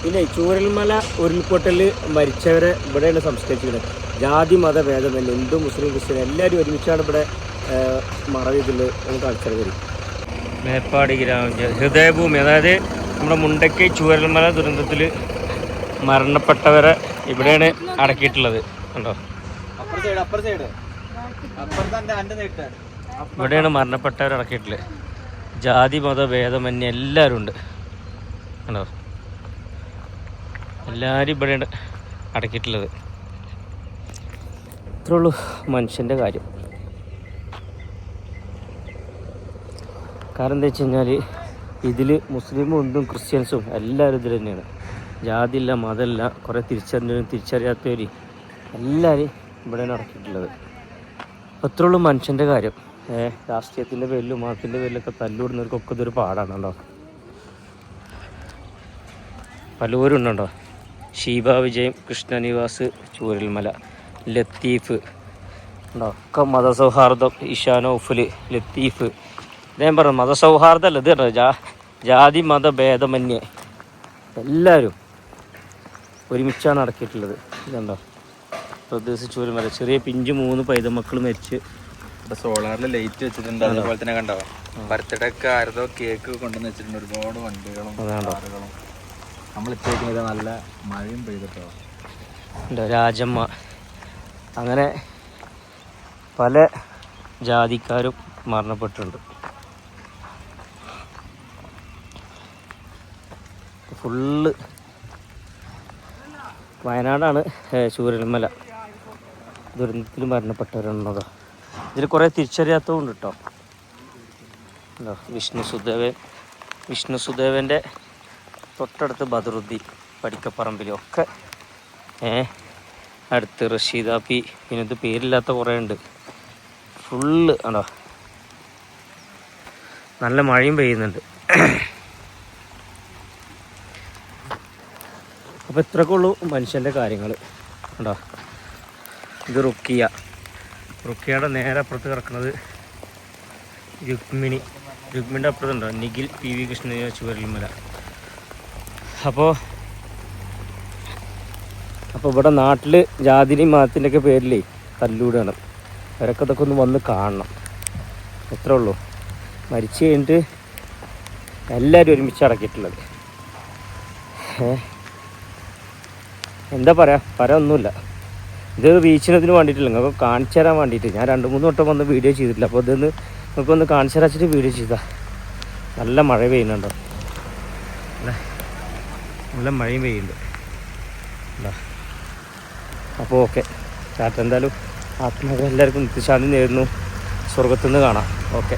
പിന്നെ ചൂരൽമല ഉരുൾപൊട്ടൽ മരിച്ചവരെ ഇവിടെയാണ് സംസ്കരിച്ചിരുന്നത്. ജാതി മത ഭേദമല്ല, ഹിന്ദു മുസ്ലിം ക്രിസ്ത്യൻ എല്ലാവരും ഒരുമിച്ചാണ് ഇവിടെ മറവിതുള്ളത്. നമുക്ക് കാണിച്ചാൽ വരും. മേപ്പാടി ഗ്രാമപഞ്ചായത്ത് ഹൃദയഭൂമി, അതായത് നമ്മുടെ മുണ്ടക്കൈ ചൂരൽമല ദുരന്തത്തിൽ മരണപ്പെട്ടവരെ ഇവിടെയാണ് അടക്കിയിട്ടുള്ളത്. കണ്ടോ, ഇവിടെയാണ് മരണപ്പെട്ടവരെ അടക്കിയിട്ടുള്ളത്. ജാതി മത ഭേദമന്യേ എല്ലാവരും ഉണ്ട്. കണ്ടോ, എല്ലാവരും ഇവിടെയാണ് അടക്കിയിട്ടുള്ളത്. ഇത്രേ ഉള്ളൂ മനുഷ്യൻ്റെ കാര്യം. കാരണം എന്താ വെച്ച് കഴിഞ്ഞാൽ ഇതിൽ മുസ്ലിമും ഹിന്ദുവും ക്രിസ്ത്യൻസും എല്ലാവരും ഇതിൽ തന്നെയാണ്. ജാതിയില്ല, മതമില്ല, കുറേ തിരിച്ചറിയാത്തവർ എല്ലാവരും ഇവിടെയാണ് അടക്കിയിട്ടുള്ളത്. അത്രേ ഉള്ളൂ മനുഷ്യൻ്റെ കാര്യം. രാഷ്ട്രീയത്തിൻ്റെ പേരിലും മതത്തിൻ്റെ പേരിലൊക്കെ തല്ലുവിടുന്നവർക്കൊക്കെ ഇതൊരു പാടാണല്ലോ. പലവരും ഉണ്ടോ, ഷീബ വിജയം, കൃഷ്ണനിവാസ്, ചൂരൽമല, ലത്തീഫ് ഉണ്ടോ, ഒക്കെ മതസൗഹാർദ്ദം. ഇഷാനോഫിൽ, ലത്തീഫ്, ഞാൻ പറഞ്ഞു മതസൗഹാർദ്ദമല്ല ഇത് കേട്ടോ, ജാതി മത ഭേദമന്യേ എല്ലാവരും ഒരുമിച്ചാണ് അടക്കിയിട്ടുള്ളത്. ഇതുണ്ടോ, പ്രദേശ് ചൂരൽമല ചെറിയ പിഞ്ച് 3 പൈതമക്കൾ മരിച്ച്. സോളാറിൽ ലൈറ്റ് വെച്ചിട്ടുണ്ട്. അതുപോലെ തന്നെ കണ്ടോ, ബർത്ത്ഡേ ഒക്കെ ആരതോ കേക്ക് കൊണ്ടുവന്ന് വെച്ചിട്ടുണ്ട്. ഒരുപാട് വണ്ടികളും കാറുകളും. നമ്മളിപ്പോഴേക്കും നല്ല മഴയും പെയ്തിട്ടോ. രാജമ്മ, അങ്ങനെ പല ജാതിക്കാരും മരണപ്പെട്ടിട്ടുണ്ട്. ഫുള്ള് വയനാടാണ് ചൂരൽമല ദുരന്തത്തിൽ മരണപ്പെട്ടവരുണ്ടോ. ഇതിൽ കുറേ തിരിച്ചറിയാത്തതുണ്ട് കേട്ടോ. വിഷ്ണു സുദേവൻ്റെ തൊട്ടടുത്ത് ബദറുദ്ദീൻ പടിക്കപ്പറമ്പിലൊക്കെ അടുത്ത് റഷീദ പി, പിന്നെ ഇത് പേരില്ലാത്ത കുറേ ഉണ്ട്. ഫുള്ള് ആണോ, നല്ല മഴയും പെയ്യുന്നുണ്ട്. അപ്പോൾ ഇത്രയൊക്കെ ഉള്ളൂ മനുഷ്യൻ്റെ കാര്യങ്ങൾ. ഉണ്ടോ, ഇത് റുക്കിയയുടെ നേരെ അപ്പുറത്ത് കിടക്കുന്നത് രുക്മിണിൻ്റെ അപ്പുറത്തുണ്ടോ നിഖിൽ PV കൃഷ്ണൻ ചൂരൽമല. അപ്പോൾ ഇവിടെ നാട്ടിൽ ജാതിയും മതത്തിൻ്റെ ഒക്കെ പേരിലേ തല്ലൂടാണ്. അവരൊക്കെ ഇതൊക്കെ ഒന്ന് വന്ന് കാണണം. അത്രേ ഉള്ളൂ. മരിച്ചു കഴിഞ്ഞിട്ട് എല്ലാവരും ഒരുമിച്ച് അടക്കിയിട്ടുള്ളത്. എന്താ ഒന്നുമില്ല. ഇത് റീച്ചിനത്തിന് വേണ്ടിയിട്ടില്ല, നിങ്ങൾക്ക് കാണിച്ചു തരാൻ വേണ്ടിയിട്ട്. ഞാൻ 2-3 വട്ടം വന്ന് വീഡിയോ ചെയ്തിട്ടില്ല. അപ്പോൾ ഇതൊന്ന് നിങ്ങൾക്കൊന്ന് കാണിച്ചു തരാച്ചിട്ട് വീഡിയോ ചെയ്താൽ. നല്ല മഴ പെയ്യുന്നുണ്ടോ, നല്ല മഴയും പെയ്യുന്നുണ്ട്. അപ്പോൾ ഓക്കെ, ചാറ്റ. എന്തായാലും ആത്മാവ് എല്ലാവർക്കും നിത്യശാന്തി നേരുന്നു. സ്വർഗത്തുനിന്ന് കാണാം. ഓക്കെ.